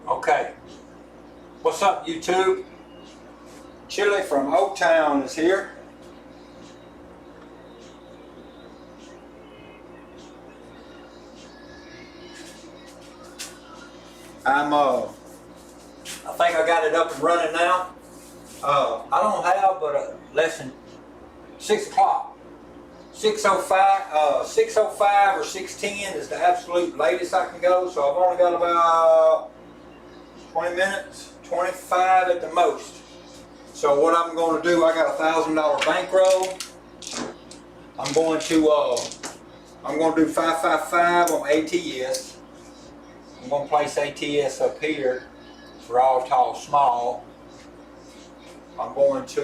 Okay, what's up YouTube? Chili from O-Town is here. I think I got it up and running now. I don't have but less than 6 o'clock. 6:05, 6:05 or 6:10 is the absolute latest I can go, so I've only got about 20 minutes, 25 at the most. So what I'm going to do, I got a $1,000 bankroll. I'm going to do 555 on ATS. I'm going to place ATS up here for all tall small. I'm going to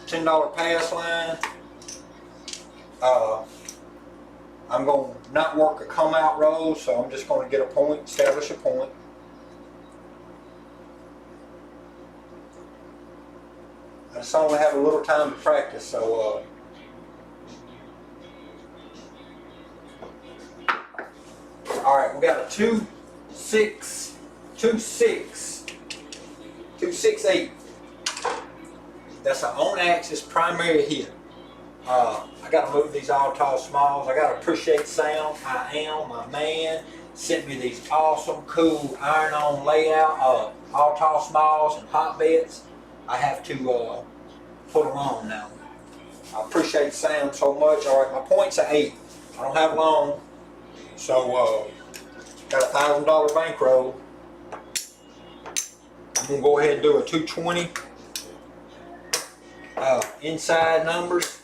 $10 pass line. I'm going to not work a come out roll, so I'm just going to get a point, establish a point. I just only have a little time to practice, so all right, we got a 2-6, 2-6, 2-6-8. That's an on-axis primary hit. I got to move these all tall smalls. I got to appreciate sound. I am my man. Sent me these awesome, cool iron-on layout, all tall smalls and hotbeds. I have to put them on now. I appreciate sound so much. All right, my point's are 8. I don't have long, so got a $1,000 bankroll. I'm gonna go ahead and do a 220 inside numbers.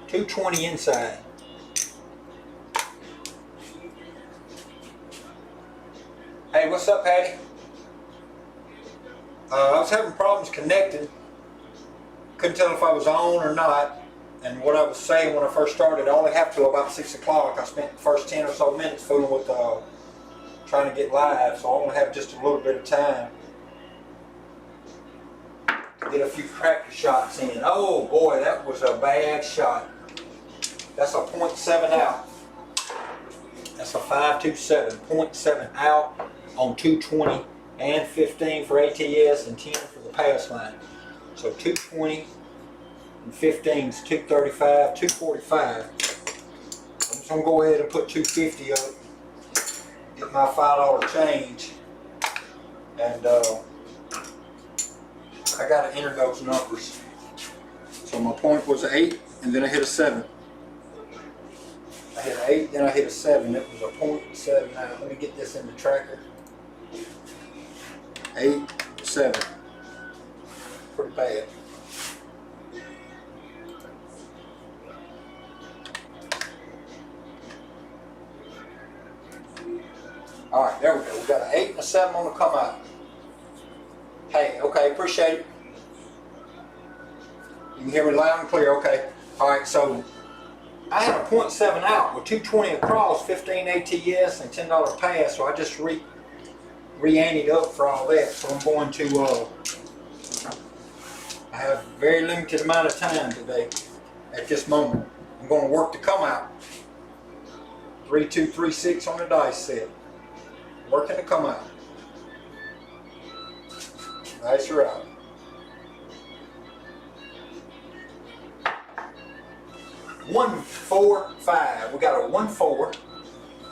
220 inside. Hey, what's up, Patty? I was having problems connecting. Couldn't tell if I was on or not. And what I was saying when I first started, I only have till about 6 o'clock. I spent the first 10 or so minutes fooling with trying to get live, so I only have just a little bit of time to get a few practice shots in. Oh boy, that was a bad shot. That's a 0.7 out. That's a 527, 0.7 out on 220 and 15 for ATS and 10 for the pass line. So 220 and 15 is 235, 245. I'm just gonna go ahead and put 250 up, get my $5 change, and I gotta enter those numbers. So my point was 8, and then I hit a 7. I hit an 8, then I hit a 7. It was a 0.7 out. Let me get this in the tracker. 8, 7. Pretty bad. Alright, there we go. We got an 8 and a 7 on the come out. Hey, okay, appreciate it. You can hear me loud and clear, okay. Alright, so I had a 0.7 out with 220 across, 15 ATS and $10 pass, so I just re-anteed up for all that. So I'm going to, I have a very limited amount of time today at this moment. I'm going to work the come out. 3-2-3-6 on the dice set. Working to come out. Nice route. One, 4, 5. We got a 1-4.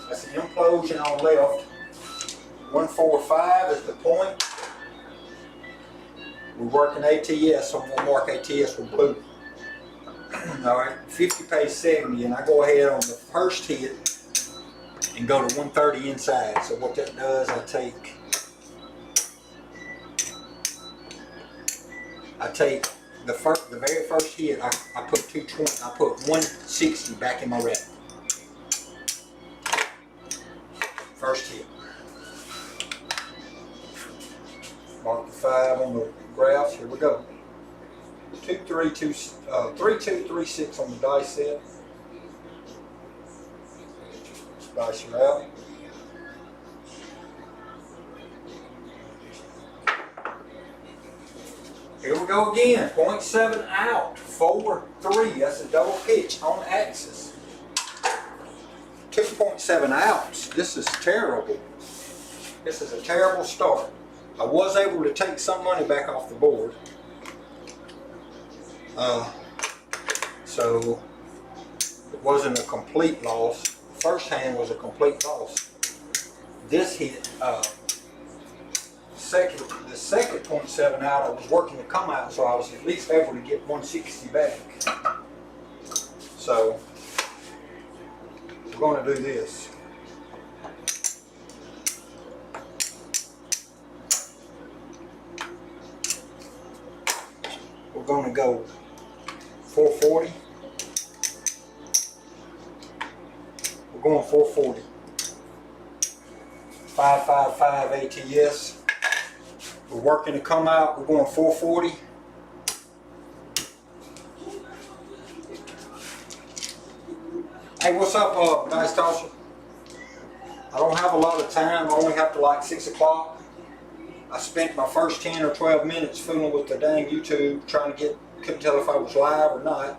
That's an implosion on left. 1, 4, 5 is the point. We're working ATS, so I'm going to mark ATS with blue. Alright, 50 pays 70, and I go ahead on the first hit and go to 130 inside. So what that does, I take the very first hit, I put 220, I put 160 back in my rep. First hit. Mark the 5 on the graphs, here we go. 3236 on the dice set. Dice her out. Here we go again. 0.7 out. 4, 3. That's a double pitch on axis. 2.7 outs. This is terrible. This is a terrible start. I was able to take some money back off the board. So it wasn't a complete loss. First hand was a complete loss. This hit, the second 0.7 out, I was working to come out, so I was at least able to get 160 back. So we're going to do this. We're going to go 440. We're going 440. 555 ATS. We're working to come out. We're going 440. Hey, what's up, Dice Tosser? I don't have a lot of time. I only have to like 6 o'clock. I spent my first 10 or 12 minutes fooling with the dang YouTube, trying to couldn't tell if I was live or not.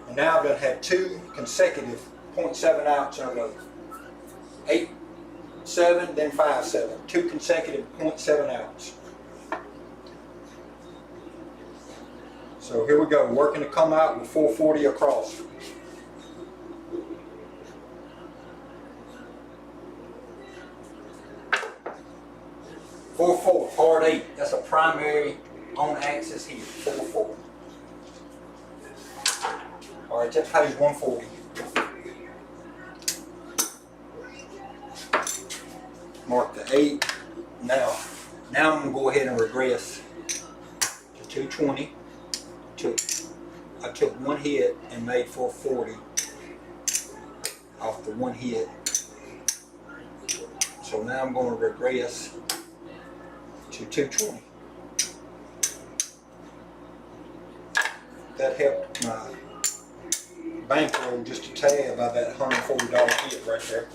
And now I've done had 2 consecutive 0.7 outs in a row. 8-7, then 5-7. 2 consecutive 0.7 outs. So here we go, working to come out with 440 across. Four, hard 8. That's a primary on axis here. 4-4. All right, that pays 140. Mark the 8. Now I'm gonna go ahead and regress to 220. I took 1 hit and made 440 off the 1 hit. So now I'm going to regress to 220. That helped my bankroll just a tad by that $140 hit right there.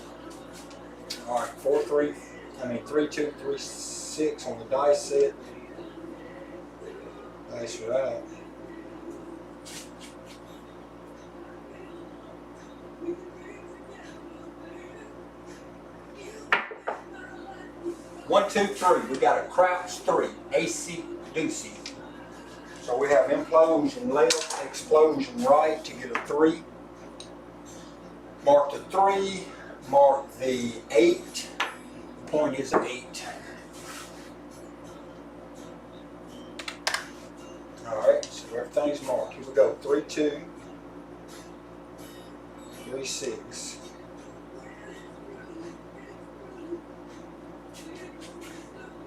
All right, 3236 on the dice set. Dice are out. One, 2, 3. We got a crouch 3. AC doozy. So we have implosion left, explosion right to get a 3. Mark the 3. Mark the 8. The point is 8. Alright, so everything's marked. Here we go. 3, 2. 3, 6.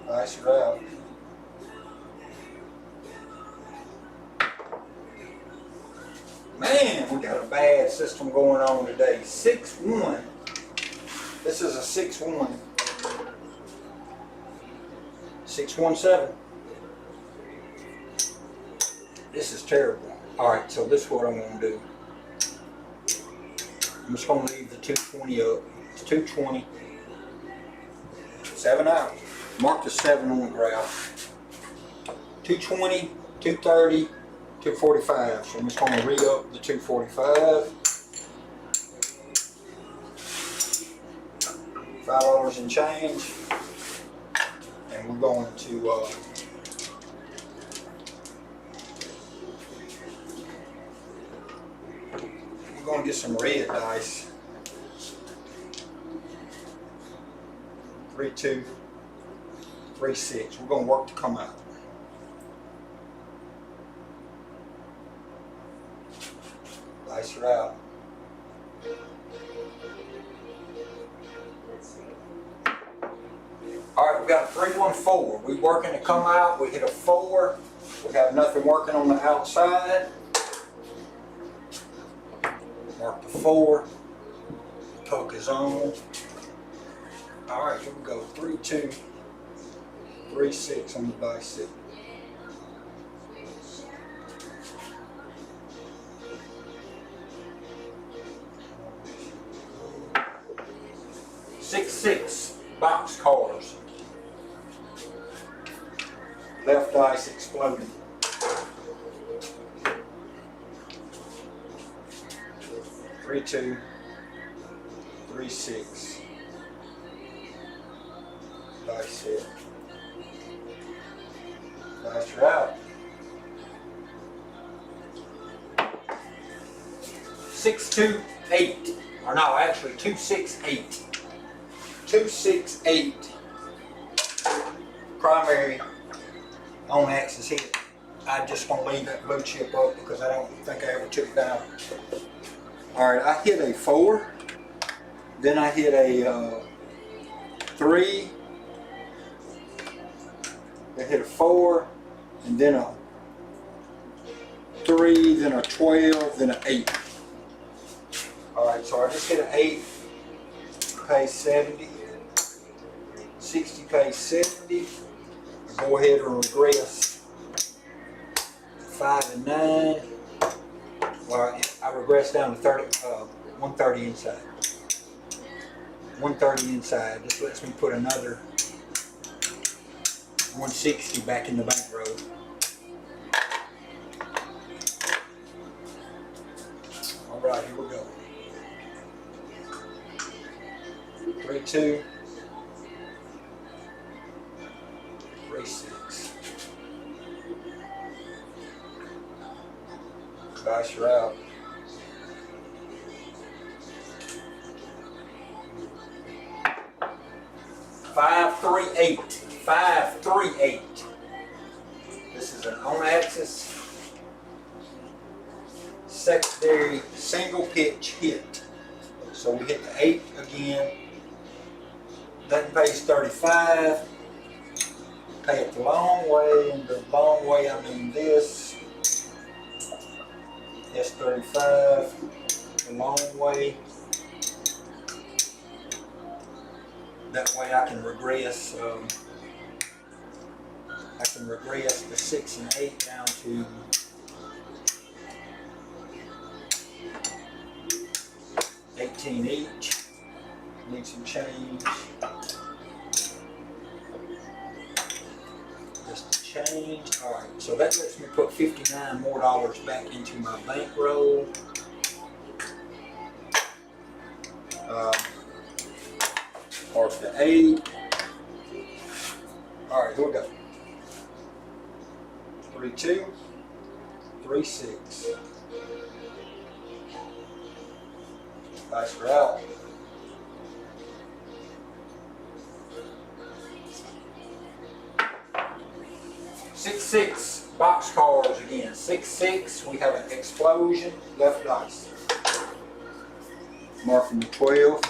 Nice route. Man, we got a bad system going on today. 6-1. This is a 6-1. 6-1-7. This is terrible. Alright, so this is what I'm going to do. I'm just going to leave the 220 up. It's 220. 7 out. Mark the 7 on the graph. 220, 230, 245. So I'm just going to re-up the 245. $5 and change. And we're going to get some red dice. 3, 2, 3, 6. We're going to work to come out. Dice are out. Alright, we got a 3-1-4. We're working to come out. We hit a 4. We have nothing working on the outside. Mark the 4. Poke is on. Alright, here we go. 3, 2, 3, 6 on the dice set. 6-6 box cars. Left dice exploding. 3-2, 3-6. Dice hit. Dice are out. 6-2-8. Or no, actually 2-6-8. 2-6-8. Primary on axis hit. I just want to leave that blue chip up because I don't think I ever took it down. Alright, I hit a 4. Then I hit a 3. I hit a 4. And then a 3. Then a 12. Then an 8. Alright, so I just hit an 8. Pays 70. 60 pays 70. I go ahead and regress 5 and 9. Well, I regress down to 130 inside. 130 inside. This lets me put another 160 back in the bankroll. All right, here we go. 3-2. 3-6. Dice are out. Five, 3, 8. 5, 3, 8. This is an on-axis secondary single pitch hit. So we hit the 8 again. That pays 35. Pay it the long way, and the long way I mean this. That's 35. The long way. That way I can regress. I can regress the 6 and 8 down to 18 each. Need some change. Just a change. Alright, so that lets me put $59 more back into my bankroll. Mark the 8. Alright, here we go. 3-2, 3-6. Dice are out. 6-6 box cars again. 6-6. We have an explosion. Left dice. Marking the 12.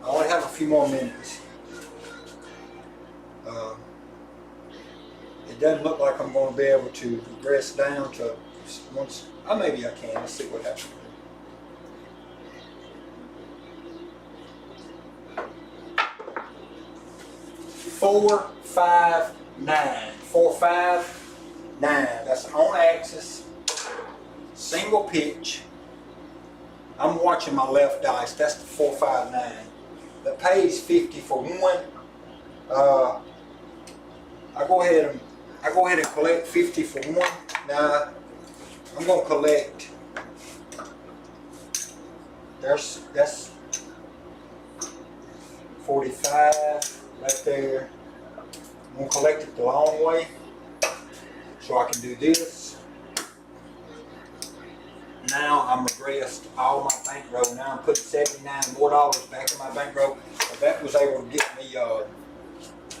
I only have a few more minutes. It doesn't look like I'm going to be able to progress down to once. Maybe I can. Let's see what happens. 4, 5, 9. 4, 5, 9. That's on axis. Single pitch. I'm watching my left dice. That's the 4, 5, 9. That pays 50 for one. I go ahead and collect 50 for one. Now I'm gonna collect. That's 45 right there. I'm gonna collect it the long way, so I can do this. Now I'm regressed all my bankroll. Now I'm putting $79 more back in my bankroll. So that was able to get me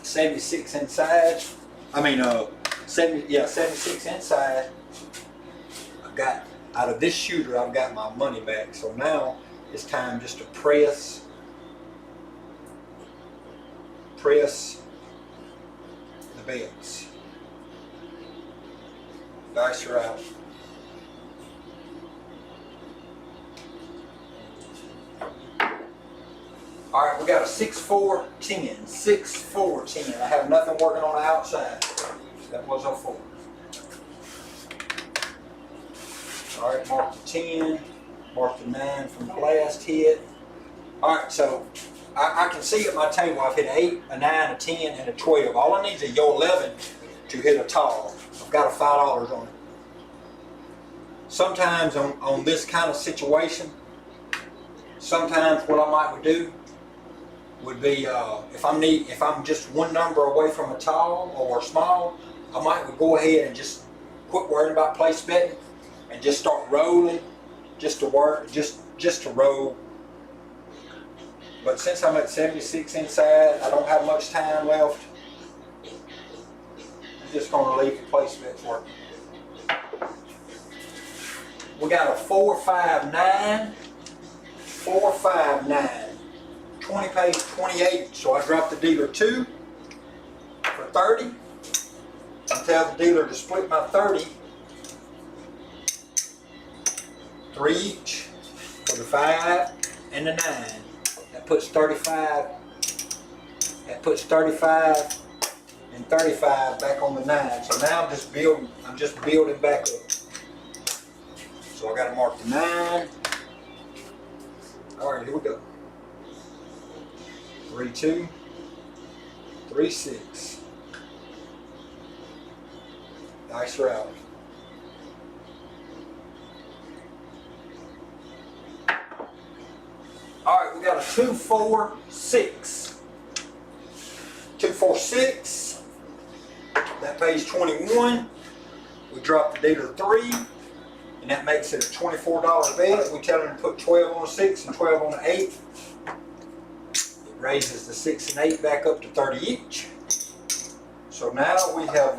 76 inside. 76 inside. I got out of this shooter. I've got my money back. So now it's time just to press the bets. Dice are out. All right, we got a 6-4-10. 6-4-10. I have nothing working on the outside. That was a 4. All right, mark the 10. Mark the 9 from the last hit. All right, so I can see at my table I've hit an 8, a 9, a 10, and a 12. All I need is a yo 11 to hit a tall. I've got a $5 on it. Sometimes on this kind of situation, sometimes what I might do would be if I'm just one number away from a tall or a small, I might go ahead and just quit worrying about place betting and just start rolling, just to work, just to roll. But since I'm at 76 inside, I don't have much time left. I'm just going to leave the place bets working. We got a 4, 5, 9. 4, 5, 9. 20 pays 28, so I dropped the dealer 2 for 30. And tell the dealer to split my 30. 3 each for the 5 and the 9. That puts 35. That puts 35 and 35 back on the 9. So now I'm just building back up. So I got to mark the 9. All right, here we go. 3, 2, 3, 6. Dice route. All right, we got a 2, 4, 6. 2, 4, 6. That pays 21. We drop the dealer 3. And that makes it a $24 bet. We tell them to put 12 on a 6 and 12 on an 8. It raises the 6 and 8 back up to 30 each. So now we have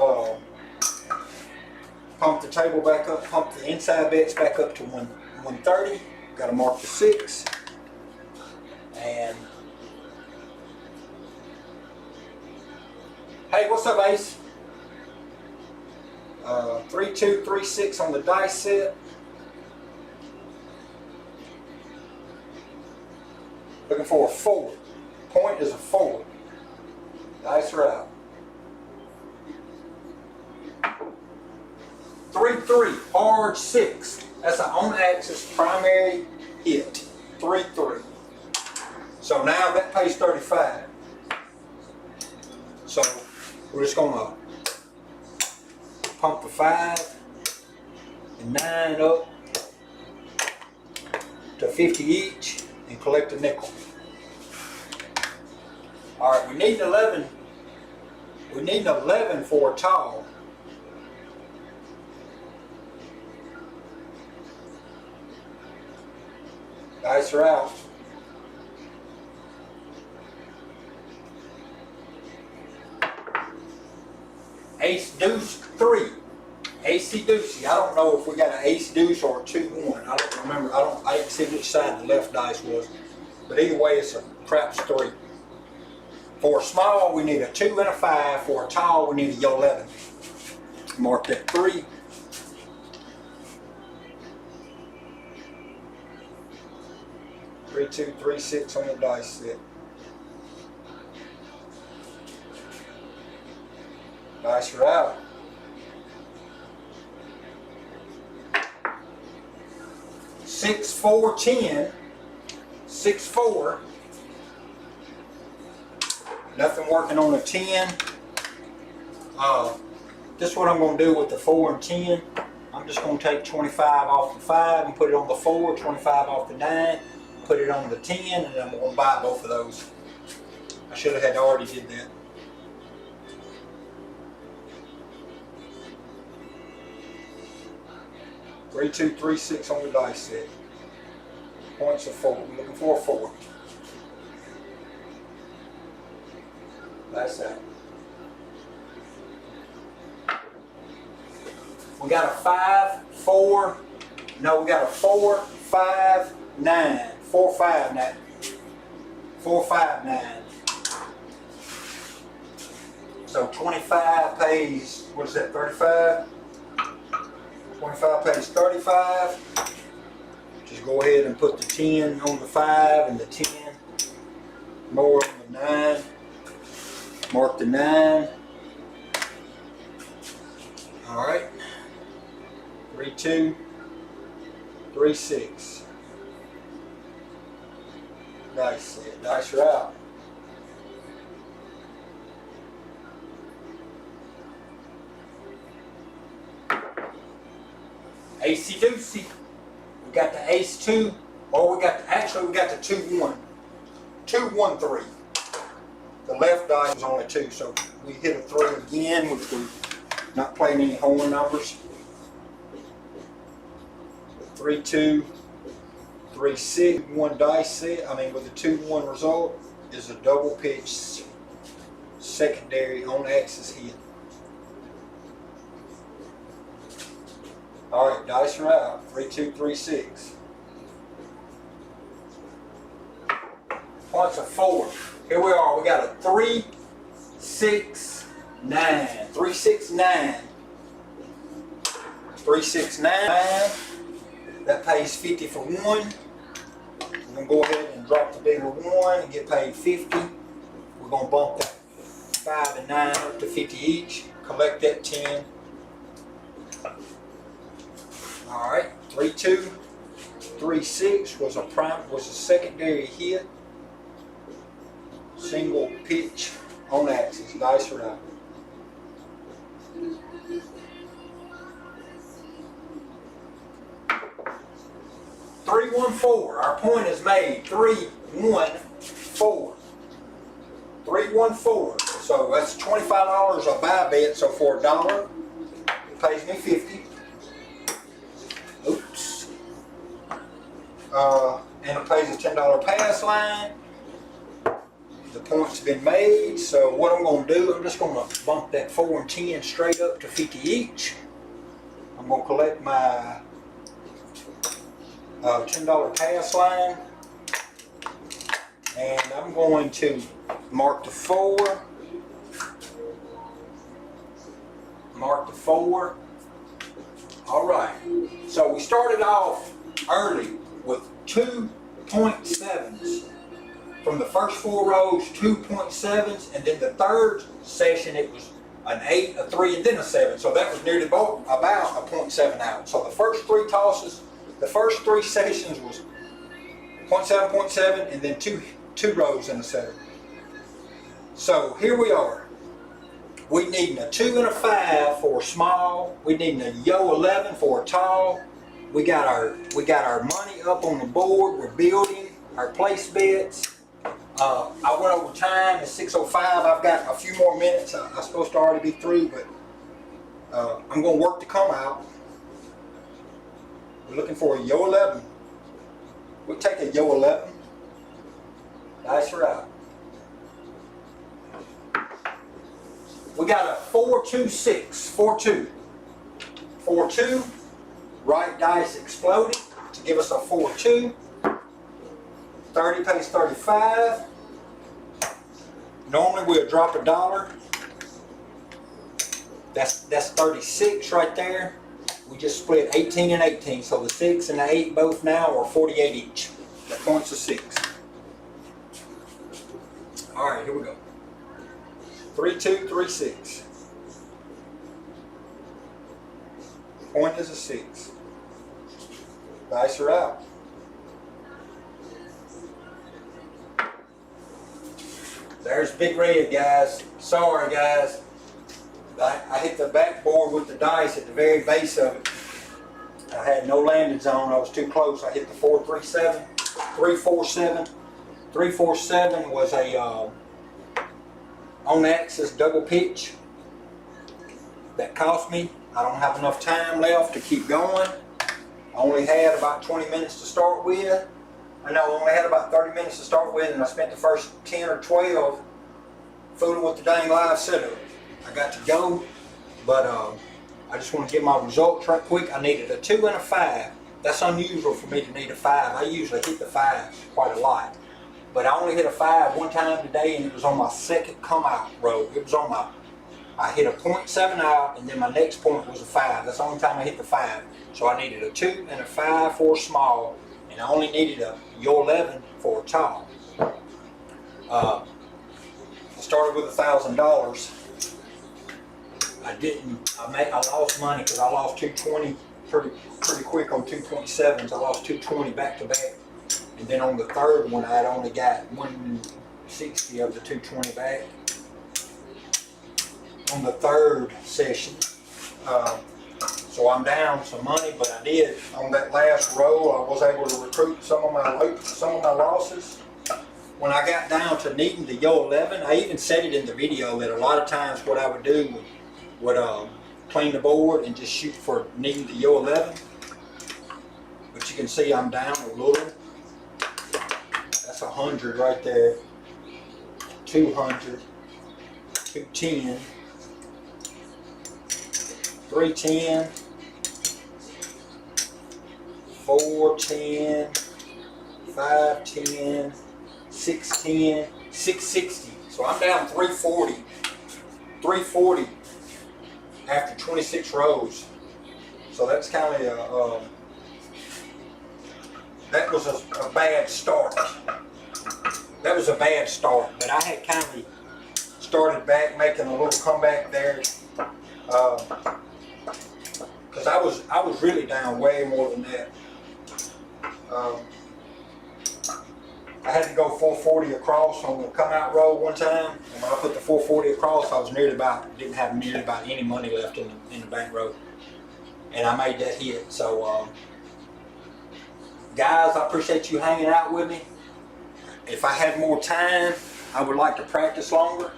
pumped the table back up, pumped the inside bets back up to 130. Got to mark the 6. And hey, what's up, Ace? 3, 2, 3, 6 on the dice set. Looking for a 4. Point is a 4. Dice are out. 3, 3, hard 6. That's an on-axis primary hit. 3, 3. So now that pays 35. So we're just gonna pump the 5 and 9 up to 50 each and collect a nickel. All right, we need an 11. We need an 11 for a tall. Dice are out. Ace deuce 3. Acey deucey. I don't know if we got an ace deuce or a 2-1. I don't remember. I didn't see which side the left dice was. But either way, it's a craps 3. For a small, we need a 2 and a 5. For a tall, we need a yo 11. Mark that 3. Three, 2, 3, 6 on the dice set. Dice are out. Six, 4, 10. 6, 4. Nothing working on a 10. This is what I'm going to do with the 4 and 10. I'm just going to take 25 off the 5 and put it on the 4, 25 off the 9, put it on the 10, and I'm going to buy both of those. I should have had already did that. Three, 2, 3, 6 on the dice set. Points of 4. We're looking for a 4. That's that. We got a 5, 4. No, we got a 4, 5, 9. 4, 5, 9. 4, 5, 9. So 25 pays, what is that, 35? 25 pays 35. Just go ahead and put the 10 on the 5 and the 10 more on the 9. Mark the 9. All right. 3, 2, 3, 6. dice set. Dice are out. Acey deucey. We got the ace 2, or we got the 2-1. 2-1-3. The left die was only 2, so we hit a 3 again, which we're not playing any horn numbers. 3-2, 3-6, 1 dice set. I mean, with a 2-1 result is a double pitch secondary on axis hit. All right, dice are out. 3-2, 3-6. Points of 4. Here we are. We got a 3, 6, 9. 3, 6, 9. 3, 6, 9. That pays 50 for 1. We're gonna go ahead and drop the bigger 1 and get paid 50. We're gonna bump that 5 and 9 up to 50 each. Collect that 10. All right, 3-2, 3-6 was a secondary hit. Single pitch on axis. Dice are out. 3-1-4. Our point is made. 3-1-4. 3-1-4. So that's $25 a buy bet. So for $1, it pays me 50. Oops. And it pays a $10 pass line. The points have been made. So what I'm going to do, I'm just going to bump that 4 and 10 straight up to 50 each. I'm going to collect my $10 pass line, and I'm going to mark the 4. Mark the 4. All right. So we started off early with 2.7s. From the first 4 rows, 2.7s, and then the third session it was an 8, a 3, and then a 7. So that was nearly about a 0.7 out. So the first 3 tosses, the first 3 sessions was 0.7, 0.7, and then two rows in a 7. So here we are. We need a 2 and a 5 for a small. We need a yo 11 for a tall. We got our money up on the board. We're building our place bets. I went over time. It's 6:05. I've got a few more minutes. I'm supposed to already be through, but I'm going to work to come out. We're looking for a yo 11. We'll take a yo 11. Dice are out. We got a 4-2-6. 4-2. 4-2. Right dice exploded to give us a 4-2. 30 pays 35. Normally we'll drop $1. That's 36 right there. We just split 18 and 18, so the 6 and the 8 both now are 48 each. That points of 6. All right, here we go. 3-2, 3-6. Point is a 6. Dice are out. There's Big Red, guys. Sorry, guys. I hit the backboard with the dice at the very base of it. I had no landing zone. I was too close. I hit the 4-3-7, 3-4-7. 3-4-7 was a on-axis double pitch that cost me. I don't have enough time left to keep going. I only had about 20 minutes to start with. I only had about 30 minutes to start with, and I spent the first 10 or 12 fooling with the dang live setup. I got to go, but I just want to get my results right quick. I needed a 2 and a 5. That's unusual for me to need a 5. I usually hit the 5 quite a lot. But I only hit a 5 one time today, and it was on my second come out row. It was on I hit a 0.7 out, and then my next point was a 5. That's the only time I hit the 5. So I needed a 2 and a 5 for a small, and I only needed a yo 11 for a tall. I started with $1,000. I lost money because I lost 220 pretty quick on 2.7s. I lost 220 back to back, And then on the third one, I'd only got 160 of the 220 back. On the third session. So I'm down some money, but I did, on that last row, I was able to recoup some of my losses. When I got down to needing the Yo 11, I even said it in the video that a lot of times what I would do would clean the board and just shoot for needing the Yo 11. But you can see I'm down a little. That's 100 right there. 200, 210, 310, 410, 510, 610, 660. So I'm down 340. 340 after 26 rows. So that's kind of that was a bad start. That was a bad start, but I had kind of started back, making a little comeback there, because I was really down way more than that. I had to go 440 across on the come out row one time, and when I put the 440 across, I was didn't have nearly about any money left in the bank row, and I made that hit. So, guys, I appreciate you hanging out with me. If I had more time, I would like to practice longer.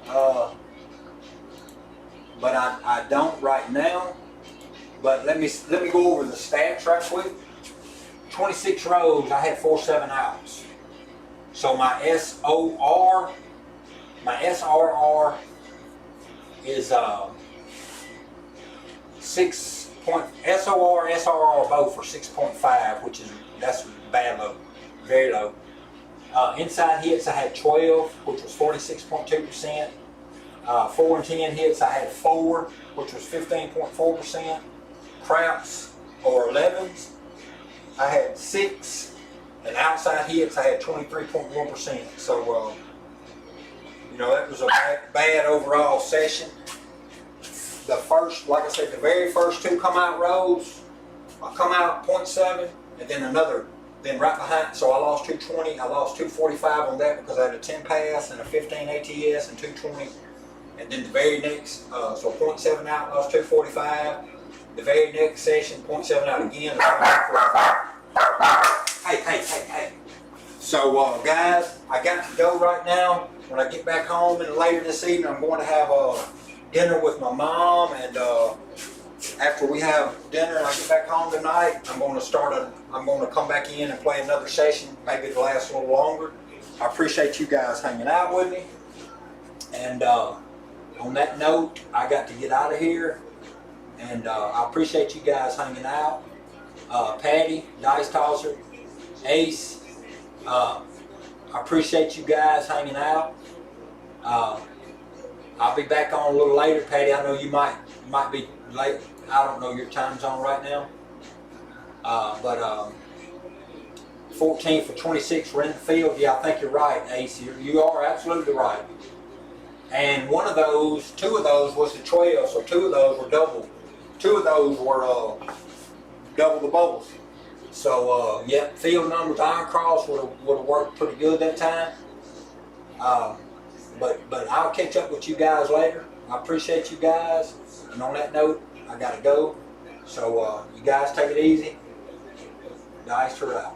But I don't right now. But let me go over the stats right quick. 26 rows, I had 4.7 outs. So my SRR is 6 point, SRR both for 6.5, which is, that's bad low, very low. Inside hits I had 12, which was 46.2%. 4 and 10 hits I had 4, which was 15.4%. Craps or 11s I had 6, and outside hits I had 23.1%. So you know, that was a bad overall session. The first, like I said, the very first 2 come out rows, I come out 0.7, and then then right behind, so I lost 220, I lost 245 on that because I had a 10 pass and a 15 ATS and 220. And then the very next, so 0.7 out, lost 245. The very next session, 0.7 out again, Hey. So guys, I got to go right now. When I get back home and later this evening, I'm going to have dinner with my mom, and after we have dinner and I get back home tonight, I'm going to come back in and play another session. Maybe it'll last a little longer. I appreciate you guys hanging out with me. And on that note, I got to get out of here. And I appreciate you guys hanging out. Patty, Dice Tosser, Ace, I appreciate you guys hanging out. I'll be back on a little later. Patty, I know you might be late. I don't know your time zone right now. But 14 for 26 were in the field. Yeah, I think you're right, Ace. You are absolutely right. And 2 of those was the 12, so 2 of those were double. 2 of those were double the bubbles. So yeah, field numbers, iron cross would have worked pretty good that time. But I'll catch up with you guys later. I appreciate you guys. And on that note, I gotta go. So you guys take it easy. Dice her out.